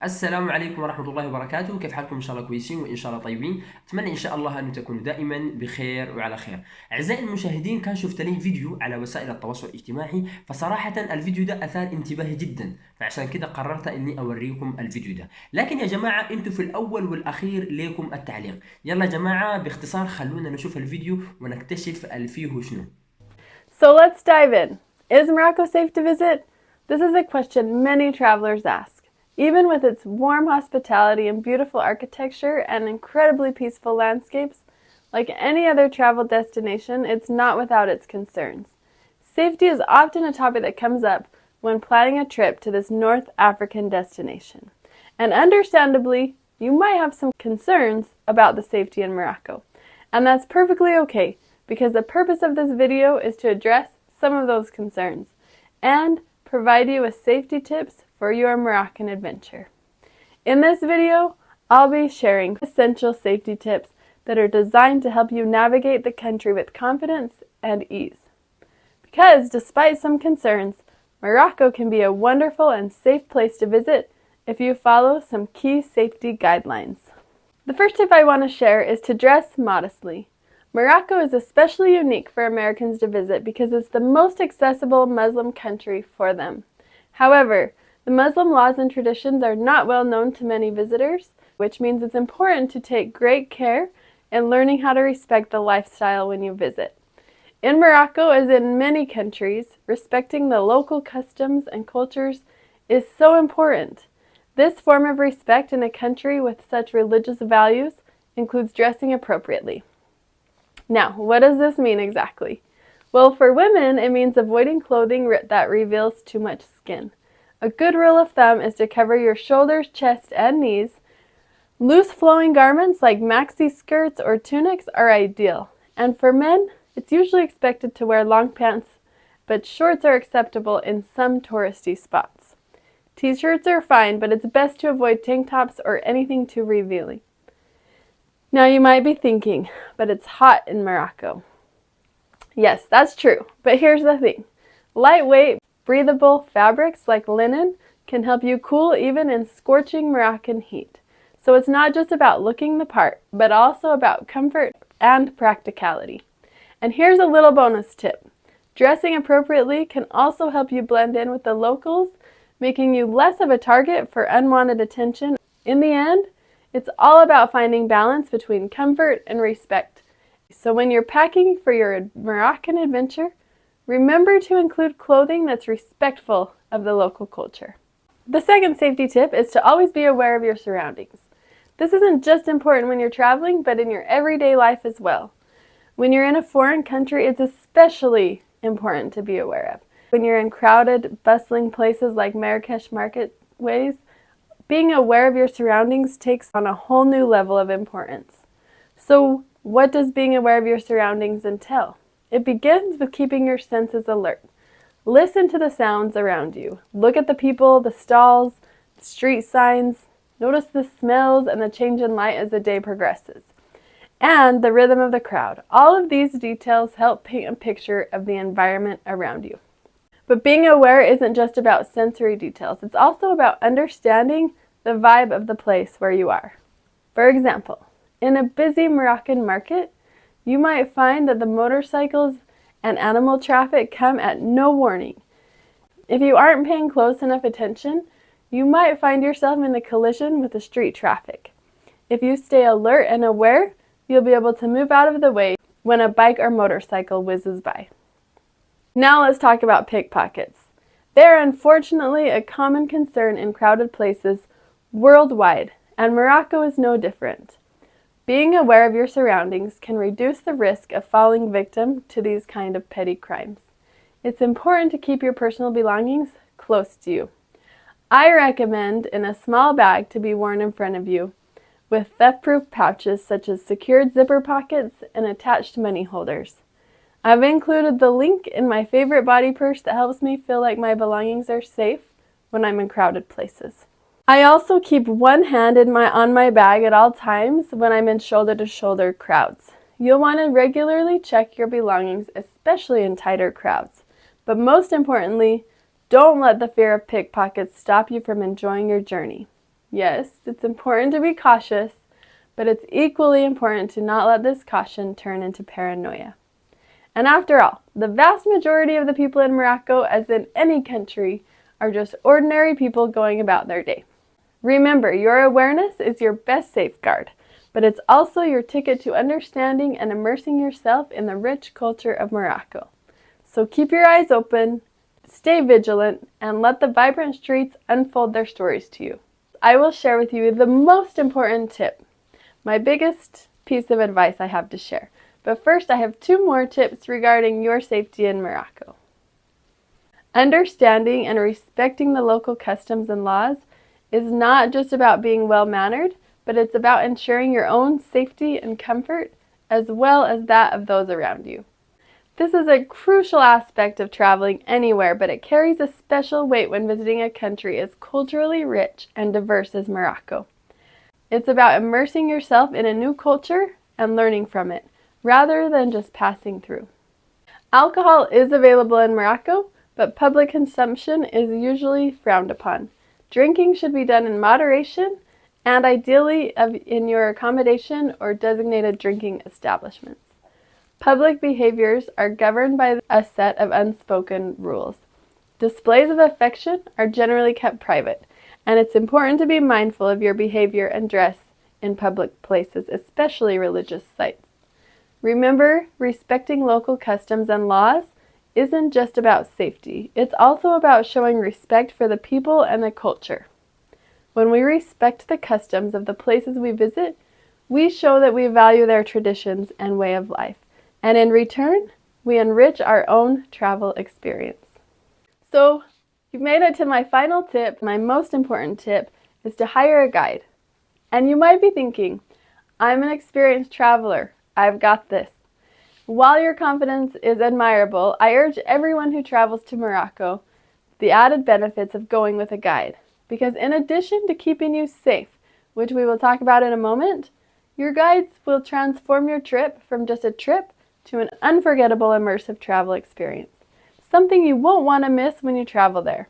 السلام عليكم ورحمة الله وبركاته. كيف حالكم؟ إن شاء الله كويسين وإن شاء الله طيبين. أتمنى إن شاء الله أن تكونوا دائما بخير وعلى خير. أعزائي المشاهدين، كان شفت لي فيديو على وسائل التواصل الاجتماعي، فصراحة الفيديو ده أثار انتباهي جدا، فعشان كده قررت إني أوريكم الفيديو ده. لكن يا جماعة أنتوا في الأول والأخير ليكم التعليق. يلا يا جماعة باختصار خلونا نشوف الفيديو ونكتشف فيه شنو. So let's dive in. Is Morocco safe to visit? This is a question many travelers ask. Even with its warm hospitality and beautiful architecture and incredibly peaceful landscapes, like any other travel destination, it's not without its concerns. Safety is often a topic that comes up when planning a trip to this North African destination. And understandably, you might have some concerns about the safety in Morocco. And that's perfectly okay, because the purpose of this video is to address some of those concerns and provide you with safety tips for your Moroccan adventure. In this video, I'll be sharing essential safety tips that are designed to help you navigate the country with confidence and ease. Because despite some concerns, Morocco can be a wonderful and safe place to visit if you follow some key safety guidelines. The first tip I want to share is to dress modestly. Morocco is especially unique for Americans to visit because it's the most accessible Muslim country for them. However, the Muslim laws and traditions are not well known to many visitors, which means it's important to take great care in learning how to respect the lifestyle when you visit. In Morocco, as in many countries, respecting the local customs and cultures is so important. This form of respect in a country with such religious values includes dressing appropriately. Now, what does this mean exactly? Well, for women, it means avoiding clothing that reveals too much skin. A good rule of thumb is to cover your shoulders, chest, and knees. Loose flowing garments like maxi skirts or tunics are ideal. And for men, it's usually expected to wear long pants, but shorts are acceptable in some touristy spots. T-shirts are fine, but it's best to avoid tank tops or anything too revealing. Now you might be thinking, but it's hot in Morocco. Yes, that's true, but here's the thing. Lightweight, breathable fabrics like linen can help you cool even in scorching Moroccan heat. So it's not just about looking the part, but also about comfort and practicality. And here's a little bonus tip. Dressing appropriately can also help you blend in with the locals, making you less of a target for unwanted attention. In the end, it's all about finding balance between comfort and respect. So when you're packing for your Moroccan adventure, remember to include clothing that's respectful of the local culture. The second safety tip is to always be aware of your surroundings. This isn't just important when you're traveling, but in your everyday life as well. When you're in a foreign country, it's especially important to be aware of. When you're in crowded, bustling places like Marrakesh marketways, being aware of your surroundings takes on a whole new level of importance. So, what does being aware of your surroundings entail? It begins with keeping your senses alert. Listen to the sounds around you. Look at the people, the stalls, the street signs. Notice the smells and the change in light as the day progresses. And the rhythm of the crowd. All of these details help paint a picture of the environment around you. But being aware isn't just about sensory details. It's also about understanding the vibe of the place where you are. For example, in a busy Moroccan market, you might find that the motorcycles and animal traffic come at no warning. If you aren't paying close enough attention, you might find yourself in a collision with the street traffic. If you stay alert and aware, you'll be able to move out of the way when a bike or motorcycle whizzes by. Now let's talk about pickpockets. They're unfortunately a common concern in crowded places worldwide, and Morocco is no different. Being aware of your surroundings can reduce the risk of falling victim to these kind of petty crimes. It's important to keep your personal belongings close to you. I recommend in a small bag to be worn in front of you, with theft-proof pouches such as secured zipper pockets and attached money holders. I've included the link in my favorite body purse that helps me feel like my belongings are safe when I'm in crowded places. I also keep one hand on my bag at all times when I'm in shoulder-to-shoulder crowds. You'll want to regularly check your belongings, especially in tighter crowds. But most importantly, don't let the fear of pickpockets stop you from enjoying your journey. Yes, it's important to be cautious, but it's equally important to not let this caution turn into paranoia. And after all, the vast majority of the people in Morocco, as in any country, are just ordinary people going about their day. Remember, your awareness is your best safeguard, but it's also your ticket to understanding and immersing yourself in the rich culture of Morocco. So keep your eyes open, stay vigilant, and let the vibrant streets unfold their stories to you. I will share with you the most important tip, my biggest piece of advice I have to share. But first, I have 2 more tips regarding your safety in Morocco. Understanding and respecting the local customs and laws is not just about being well-mannered, but it's about ensuring your own safety and comfort as well as that of those around you. This is a crucial aspect of traveling anywhere, but it carries a special weight when visiting a country as culturally rich and diverse as Morocco. It's about immersing yourself in a new culture and learning from it, rather than just passing through. Alcohol is available in Morocco, but public consumption is usually frowned upon. Drinking should be done in moderation and ideally in your accommodation or designated drinking establishments. Public behaviors are governed by a set of unspoken rules. Displays of affection are generally kept private, and it's important to be mindful of your behavior and dress in public places, especially religious sites. Remember, respecting local customs and laws isn't just about safety. It's also about showing respect for the people and the culture. When we respect the customs of the places we visit, we show that we value their traditions and way of life. And in return, we enrich our own travel experience. So, you've made it to my final tip. My most important tip is to hire a guide. And you might be thinking, I'm an experienced traveler. I've got this. While your confidence is admirable, I urge everyone who travels to Morocco the added benefits of going with a guide. Because in addition to keeping you safe, which we will talk about in a moment, your guides will transform your trip from just a trip to an unforgettable immersive travel experience. Something you won't want to miss when you travel there.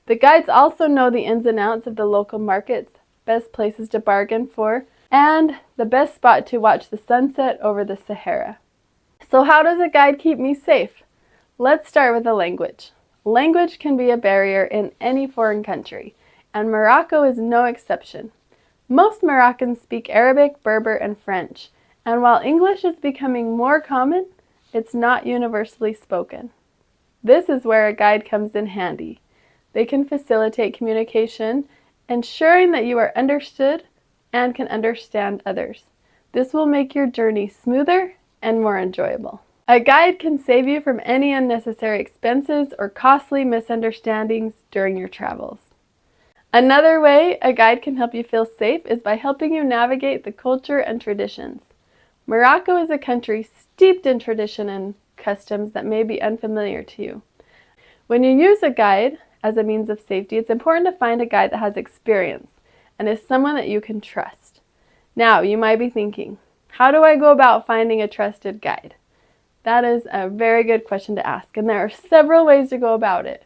The guides also know the ins and outs of the local markets, best places to bargain for, and the best spot to watch the sunset over the Sahara. So how does a guide keep me safe? Let's start with the language. Language can be a barrier in any foreign country, and Morocco is no exception. Most Moroccans speak Arabic, Berber, and French, and while English is becoming more common, it's not universally spoken. This is where a guide comes in handy. They can facilitate communication, ensuring that you are understood and can understand others. This will make your journey smoother and more enjoyable. A guide can save you from any unnecessary expenses or costly misunderstandings during your travels. Another way a guide can help you feel safe is by helping you navigate the culture and traditions. Morocco is a country steeped in tradition and customs that may be unfamiliar to you. When you use a guide as a means of safety, it's important to find a guide that has experience and is someone that you can trust. Now, you might be thinking, how do I go about finding a trusted guide? That is a very good question to ask, and there are several ways to go about it.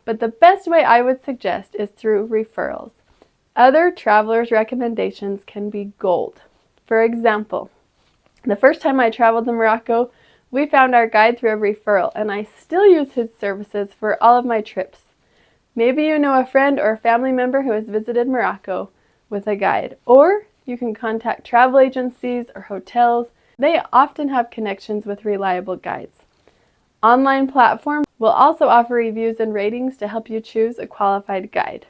But the best way I would suggest is through referrals. Other travelers' recommendations can be gold. For example, the first time I traveled to Morocco, we found our guide through a referral, and I still use his services for all of my trips. Maybe you know a friend or a family member who has visited Morocco with a guide, or you can contact travel agencies or hotels. They often have connections with reliable guides. Online platforms will also offer reviews and ratings to help you choose a qualified guide.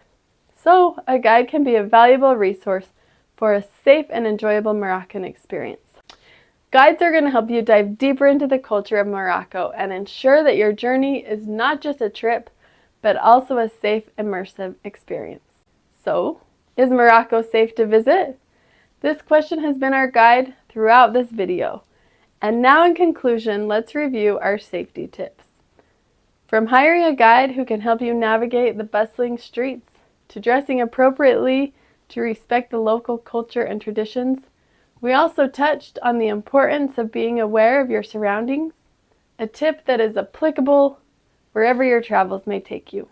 So, a guide can be a valuable resource for a safe and enjoyable Moroccan experience. Guides are going to help you dive deeper into the culture of Morocco and ensure that your journey is not just a trip, but also a safe, immersive experience. So, is Morocco safe to visit? This question has been our guide throughout this video. And now in conclusion, let's review our safety tips. From hiring a guide who can help you navigate the bustling streets, to dressing appropriately to respect the local culture and traditions, we also touched on the importance of being aware of your surroundings, a tip that is applicable wherever your travels may take you.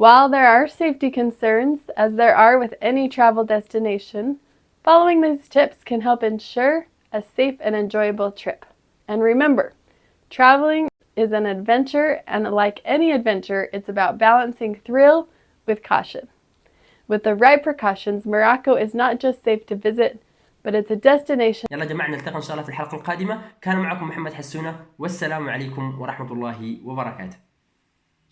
While there are safety concerns, as there are with any travel destination, following these tips can help ensure a safe and enjoyable trip. And remember, traveling is an adventure, and like any adventure, it's about balancing thrill with caution. With the right precautions, Morocco is not just safe to visit, but it's a destination. يلا جماعة، نلتقي إن شاء الله في الحلقة القادمة. كان معكم محمد حسونة، والسلام عليكم ورحمة الله وبركاته.